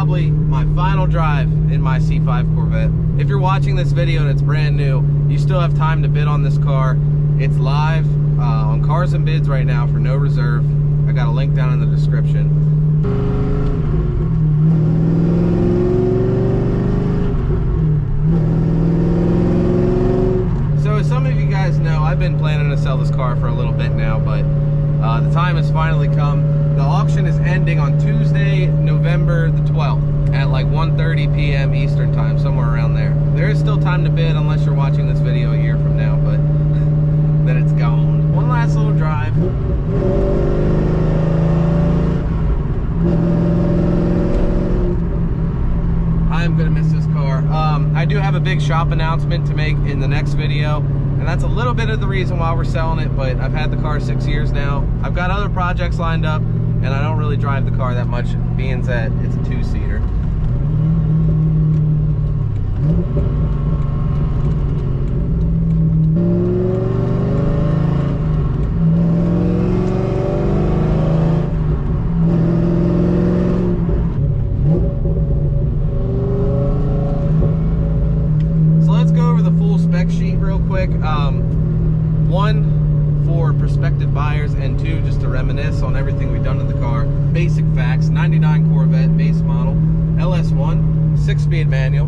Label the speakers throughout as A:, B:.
A: probably my final drive in my C5 Corvette. If you're watching this video and it's brand new, you still have time to bid on this car. It's live on Cars and Bids right now for no reserve. I got a link down in the description. So as some of you guys know, I've been planning to sell this car for a little bit now, but the time has finally come. The auction is ending on Tuesday, November the 12th at like 1:30 p.m. Eastern time, somewhere around there. There is still time to bid unless you're watching this video a year from now, but then it's gone. One last little drive. I'm gonna miss this car. I do have a big shop announcement to make in the next video, and that's a little bit of the reason why we're selling it, but I've had the car 6 years now. I've got other projects lined up, and I don't really drive the car that much, being that it's a two-seater. One, for prospective buyers, and two, just to reminisce on everything we've done to the car. Basic facts: 99 Corvette, base model, LS1, 6-speed manual.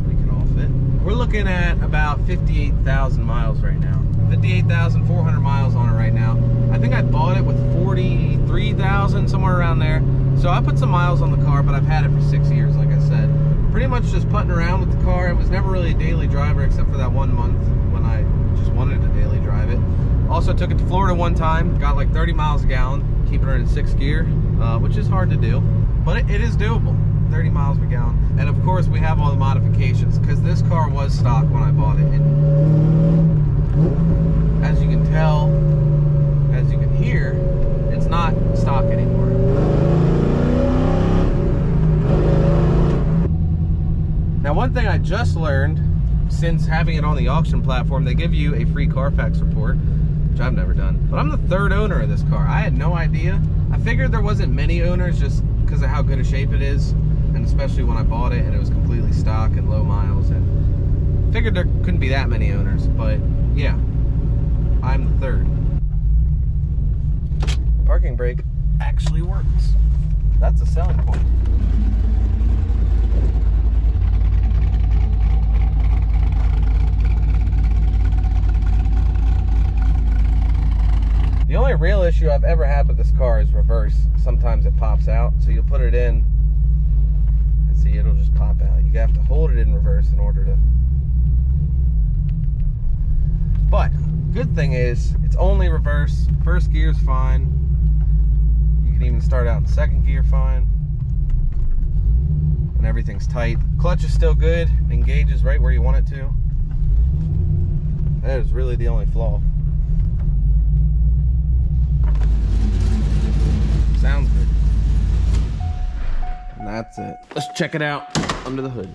A: We can all fit. We're looking at about 58,000 miles right now. 58,400 miles on it right now. I think I bought it with 43,000, somewhere around there. So I put some miles on the car, but I've had it for 6 years, like I said. Pretty much just putting around with the car. It was never really a daily driver except for that 1 month when I just wanted to daily drive it. Also took it to Florida one time, got like 30 miles a gallon, keeping her in 6th gear, which is hard to do, but it is doable, 30 miles per gallon. And of course we have all the modifications, because this car was stock when I bought it. And as you can tell, as you can hear, it's not stock anymore. Now, one thing I just learned since having it on the auction platform, they give you a free Carfax report, which I've never done. But I'm the 3rd owner of this car. I had no idea. I figured there wasn't many owners just because of how good a shape it is, and especially when I bought it and it was completely stock and low miles, and figured there couldn't be that many owners. But yeah, I'm the 3rd. Parking brake actually works. That's a selling point. The only real issue I've ever had with this car is reverse. Sometimes it pops out, so you'll put it in and see it'll just pop out. You have to hold it in reverse in order to. But good thing is it's only reverse. 1st gear's fine. You can even start out in 2nd gear fine. And everything's tight. Clutch is still good. Engages right where you want it to. That is really the only flaw. Sounds good. And that's it. Let's check it out under the hood.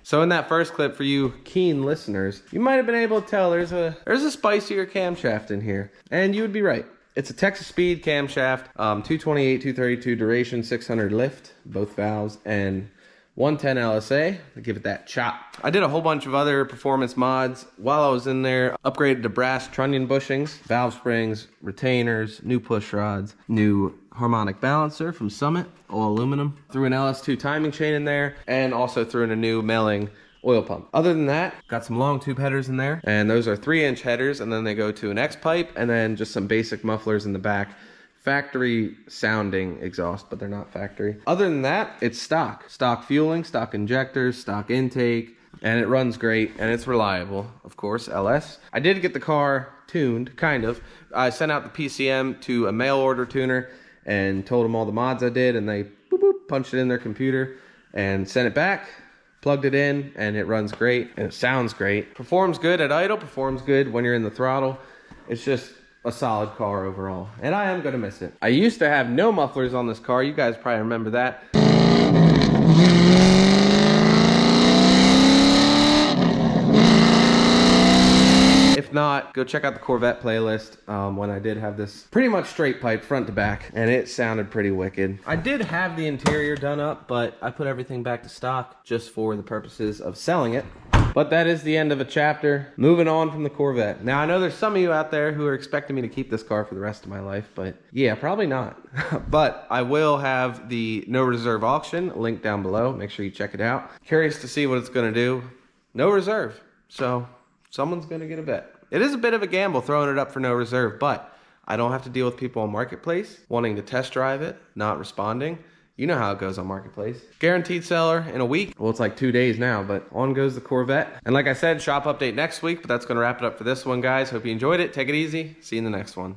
A: So in that first clip, for you keen listeners, you might have been able to tell there's a spicier camshaft in here. And you would be right. It's a Texas Speed camshaft, 228, 232 duration, 600 lift, both valves, and 110 LSA. I give it that chop. I did a whole bunch of other performance mods while I was in there. Upgraded to brass trunnion bushings, valve springs, retainers, new push rods, new harmonic balancer from Summit, all aluminum. Threw an LS2 timing chain in there, and also threw in a new Melling oil pump. Other than that, got some long tube headers in there, and those are 3-inch headers, and then they go to an X pipe, and then just some basic mufflers in the back. Factory sounding exhaust, but they're not factory. Other than that, it's stock. Stock fueling, stock injectors, stock intake, and it runs great, and it's reliable, of course, LS. I did get the car tuned, kind of. I sent out the PCM to a mail order tuner and told them all the mods I did, and they boop, boop, punched it in their computer and sent it back, plugged it in, and it runs great, and it sounds great. Performs good at idle, performs good when you're in the throttle. It's just a solid car overall, and I am gonna miss it. I used to have no mufflers on this car. You guys probably remember that. not, go check out the Corvette playlist when I did have this pretty much straight pipe front to back, and it sounded pretty wicked. I did have the interior done up, but I put everything back to stock just for the purposes of selling it. But that is the end of a chapter. Moving on from the Corvette. Now, I know there's some of you out there who are expecting me to keep this car for the rest of my life, but yeah, probably not. But I will have the no reserve auction linked down below. Make sure you check it out. Curious to see what it's gonna do. No reserve, so someone's gonna get a Vette. It is a bit of a gamble throwing it up for no reserve, but I don't have to deal with people on Marketplace wanting to test drive it, not responding. You know how it goes on Marketplace. Guaranteed seller in a week. Well, it's like 2 days now, but on goes the Corvette. And like I said, shop update next week, but that's gonna wrap it up for this one, guys. Hope you enjoyed it. Take it easy. See you in the next one.